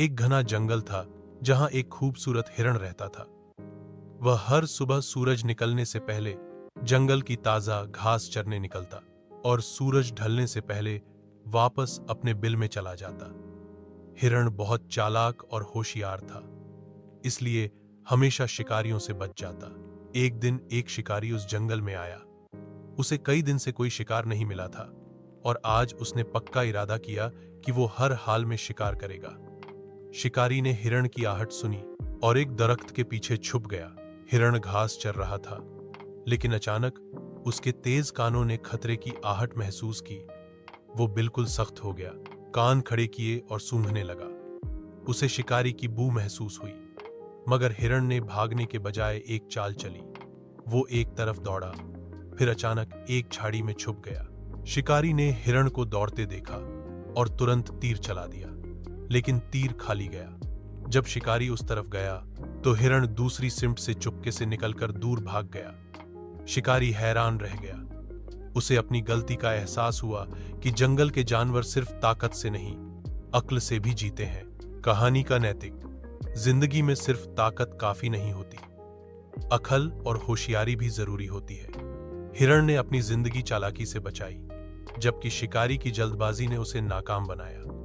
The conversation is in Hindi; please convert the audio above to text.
एक घना जंगल था जहां एक खूबसूरत हिरण रहता था। वह हर सुबह सूरज निकलने से पहले जंगल की ताजा घास चरने निकलता और सूरज ढलने से पहले वापस अपने बिल में चला जाता। हिरण बहुत चालाक और होशियार था, इसलिए हमेशा शिकारियों से बच जाता। एक दिन एक शिकारी उस जंगल में आया। उसे कई दिन से कोई शिकार नहीं मिला था और आज उसने पक्का इरादा किया कि वो हर हाल में शिकार करेगा। शिकारी ने हिरण की आहट सुनी और एक दरख्त के पीछे छुप गया। हिरण घास चर रहा था, लेकिन अचानक उसके तेज कानों ने खतरे की आहट महसूस की। वो बिल्कुल सख्त हो गया, कान खड़े किए और सूंघने लगा। उसे शिकारी की बू महसूस हुई, मगर हिरण ने भागने के बजाय एक चाल चली। वो एक तरफ दौड़ा, फिर अचानक एक झाड़ी में छुप गया। शिकारी ने हिरण को दौड़ते देखा और तुरंत तीर चला दिया, लेकिन तीर खाली गया। जब शिकारी उस तरफ गया तो हिरण दूसरी सिमट से चुपके से निकलकर दूर भाग गया। शिकारी हैरान रह गया। उसे अपनी गलती का एहसास हुआ कि जंगल के जानवर सिर्फ ताकत से नहीं, अक्ल से भी जीते हैं। कहानी का नैतिक: जिंदगी में सिर्फ ताकत काफी नहीं होती, अकल और होशियारी भी जरूरी होती है। हिरण ने अपनी जिंदगी चालाकी से बचाई, जबकि शिकारी की जल्दबाजी ने उसे नाकाम बनाया।